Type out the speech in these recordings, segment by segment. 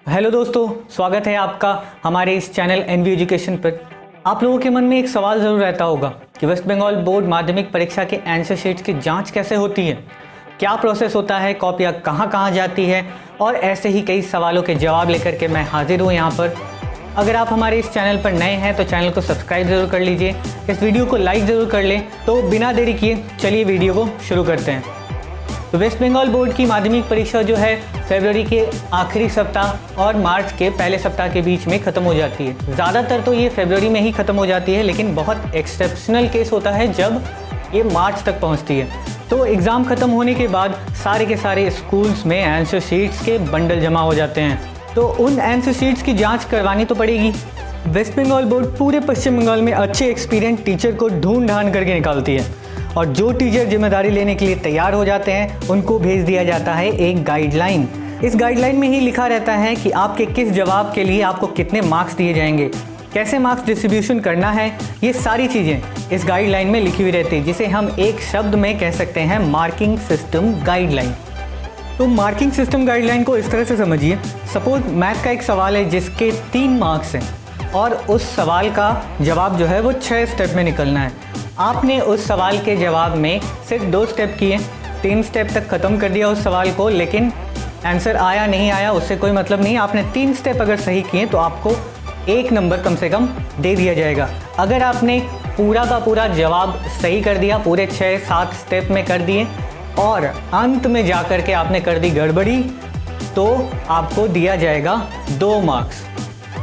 Hello दोस्तों, स्वागत है आपका हमारे इस चैनल एनवी एजुकेशन पर। आप लोगों के मन में एक सवाल ज़रूर रहता होगा कि वेस्ट बंगाल बोर्ड माध्यमिक परीक्षा के आंसर शीट्स की जांच कैसे होती है, क्या प्रोसेस होता है, कॉपियाँ कहाँ कहाँ जाती है, और ऐसे ही कई सवालों के जवाब लेकर के मैं हाजिर हूँ यहाँ पर। अगर आप हमारे इस चैनल पर नए हैं तो चैनल को सब्सक्राइब ज़रूर कर लीजिए, इस वीडियो को लाइक ज़रूर कर लें। तो बिना देरी किए चलिए वीडियो को शुरू करते हैं। तो वेस्ट बंगाल बोर्ड की माध्यमिक परीक्षा जो है फरवरी के आखिरी सप्ताह और मार्च के पहले सप्ताह के बीच में ख़त्म हो जाती है। ज़्यादातर तो ये फरवरी में ही ख़त्म हो जाती है, लेकिन बहुत एक्सेप्शनल केस होता है जब ये मार्च तक पहुंचती है। तो एग्ज़ाम ख़त्म होने के बाद सारे के सारे स्कूल्स में आंसर शीट्स के बंडल जमा हो जाते हैं, तो उन आंसर शीट्स की जाँच करवानी तो पड़ेगी। वेस्ट बंगाल बोर्ड पूरे पश्चिम बंगाल में अच्छे एक्सपीरियंस टीचर को ढूंढ ढांढ करके निकालती है, और जो टीचर जिम्मेदारी लेने के लिए तैयार हो जाते हैं उनको भेज दिया जाता है एक गाइडलाइन। इस गाइडलाइन में ही लिखा रहता है कि आपके किस जवाब के लिए आपको कितने मार्क्स दिए जाएंगे, कैसे मार्क्स डिस्ट्रीब्यूशन करना है, ये सारी चीज़ें इस गाइडलाइन में लिखी हुई रहती है, जिसे हम एक शब्द में कह सकते हैं मार्किंग सिस्टम गाइडलाइन। तो मार्किंग सिस्टम गाइडलाइन को इस तरह से समझिए, सपोज मैथ का एक सवाल है जिसके 3 मार्क्स हैं और उस सवाल का जवाब जो है वो 6 स्टेप में निकलना है। आपने उस सवाल के जवाब में सिर्फ 2 स्टेप किए, 3 स्टेप तक ख़त्म कर दिया उस सवाल को, लेकिन आंसर आया नहीं आया उससे कोई मतलब नहीं। आपने 3 स्टेप अगर सही किए तो आपको 1 नंबर कम से कम दे दिया जाएगा। अगर आपने पूरा का पूरा जवाब सही कर दिया, पूरे 6-7 स्टेप में कर दिए और अंत में जा कर के आपने कर दी गड़बड़ी, तो आपको दिया जाएगा 2 मार्क्स।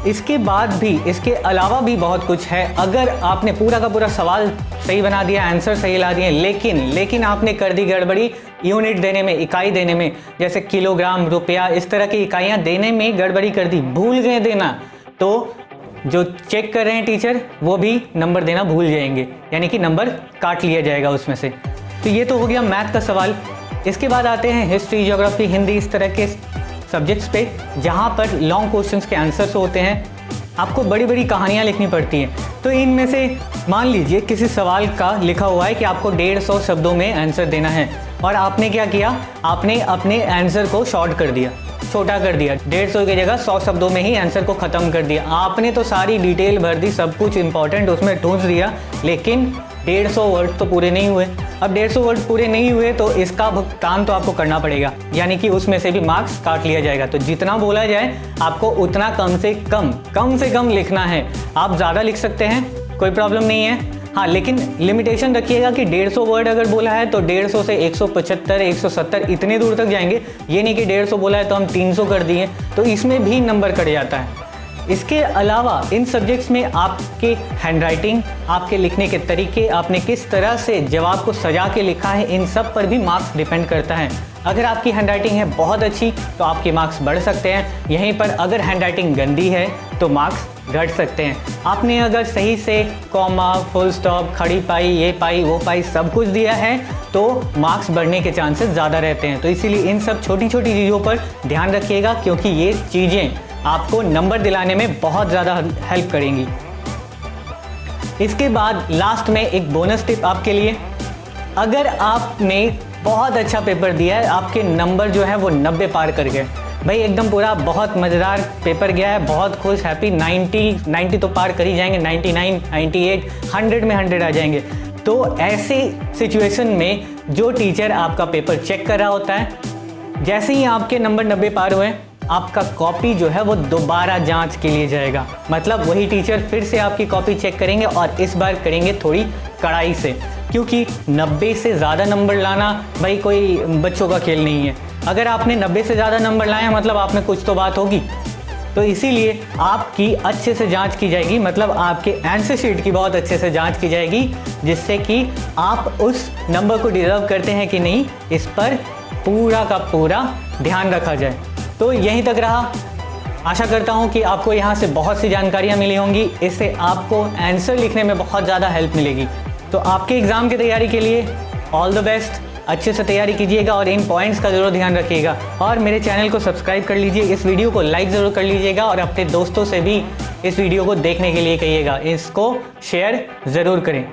इसके बाद भी, इसके अलावा भी बहुत कुछ है। अगर आपने पूरा का पूरा सवाल सही बना दिया, आंसर सही ला दिए, लेकिन आपने कर दी गड़बड़ी यूनिट देने में, इकाई देने में, जैसे किलोग्राम, रुपया, इस तरह की इकाइयाँ देने में गड़बड़ी कर दी, भूल गए देना, तो जो चेक कर रहे हैं टीचर वो भी नंबर देना भूल जाएंगे, यानी कि नंबर काट लिया जाएगा उसमें से। तो ये तो हो गया मैथ का सवाल। इसके बाद आते हैं हिस्ट्री, ज्योग्राफी, हिंदी, इस तरह के सब्जेक्ट्स पे, जहाँ पर लॉन्ग क्वेश्चंस के आंसर्स होते हैं, आपको बड़ी बड़ी कहानियाँ लिखनी पड़ती हैं। तो इनमें से मान लीजिए किसी सवाल का लिखा हुआ है कि आपको 150 शब्दों में आंसर देना है, और आपने क्या किया, आपने अपने आंसर को शॉर्ट कर दिया, छोटा कर दिया, 150 की जगह 100 शब्दों में ही आंसर को ख़त्म कर दिया। आपने तो सारी डिटेल भर दी, सब कुछ इंपॉर्टेंट उसमें ठूंस दिया, लेकिन 150 वर्ड तो पूरे नहीं हुए। अब 150 वर्ड पूरे नहीं हुए तो इसका भुगतान तो आपको करना पड़ेगा, यानी कि उसमें से भी मार्क्स काट लिया जाएगा। तो जितना बोला जाए आपको उतना कम से कम लिखना है। आप ज़्यादा लिख सकते हैं, कोई प्रॉब्लम नहीं है, हाँ, लेकिन लिमिटेशन रखिएगा कि 150 वर्ड अगर बोला है तो 150 से 175, 170 इतने दूर तक जाएंगे। ये नहीं कि 150 बोला है तो हम 300 कर दिए, तो इसमें भी नंबर कट जाता है। इसके अलावा इन सब्जेक्ट्स में आपके हैंडराइटिंग, आपके लिखने के तरीके, आपने किस तरह से जवाब को सजा के लिखा है, इन सब पर भी मार्क्स डिपेंड करता है। अगर आपकी हैंडराइटिंग है बहुत अच्छी तो आपके मार्क्स बढ़ सकते हैं, यहीं पर अगर हैंडराइटिंग गंदी है तो मार्क्स घट सकते हैं। आपने अगर सही से कॉमा, फुल स्टॉप, खड़ी पाई, ये पाई, वो पाई सब कुछ दिया है तो मार्क्स बढ़ने के चांसेस ज़्यादा रहते हैं। तो इसीलिए इन सब छोटी छोटी चीज़ों पर ध्यान रखिएगा, क्योंकि ये चीज़ें आपको नंबर दिलाने में बहुत ज़्यादा हेल्प करेंगी। इसके बाद लास्ट में एक बोनस टिप आपके लिए, अगर आपने बहुत अच्छा पेपर दिया है, आपके नंबर जो है वो 90 पार कर गए, भाई एकदम पूरा बहुत मज़ेदार पेपर गया है, बहुत खुश, हैप्पी, 90 तो पार कर ही जाएंगे, 99, 98, 100 में 100 आ जाएंगे। तो ऐसे सिचुएशन में जो टीचर आपका पेपर चेक कर रहा होता है, जैसे ही आपके नंबर 90 पार हुए, आपका कॉपी जो है वो दोबारा जांच के लिए जाएगा। मतलब वही टीचर फिर से आपकी कॉपी चेक करेंगे, और इस बार करेंगे थोड़ी कड़ाई से, क्योंकि 90 से ज़्यादा नंबर लाना भाई कोई बच्चों का खेल नहीं है। अगर आपने 90 से ज़्यादा नंबर लाए हैं मतलब आप में कुछ तो बात होगी। तो इसीलिए आपकी अच्छे से जांच की जाएगी, मतलब आपके आंसर शीट की बहुत अच्छे से जांच की जाएगी, जिससे कि आप उस नंबर को डिज़र्व करते हैं कि नहीं, इस पर पूरा का पूरा ध्यान रखा जाए। तो यहीं तक रहा। आशा करता हूँ कि आपको यहाँ से बहुत सी जानकारियाँ मिली होंगी, इससे आपको आंसर लिखने में बहुत ज़्यादा हेल्प मिलेगी। तो आपके एग्ज़ाम की तैयारी के लिए ऑल द बेस्ट, अच्छे से तैयारी कीजिएगा और इन पॉइंट्स का ज़रूर ध्यान रखिएगा। और मेरे चैनल को सब्सक्राइब कर लीजिए, इस वीडियो को लाइक ज़रूर कर लीजिएगा, और अपने दोस्तों से भी इस वीडियो को देखने के लिए कहिएगा, इसको शेयर ज़रूर करें।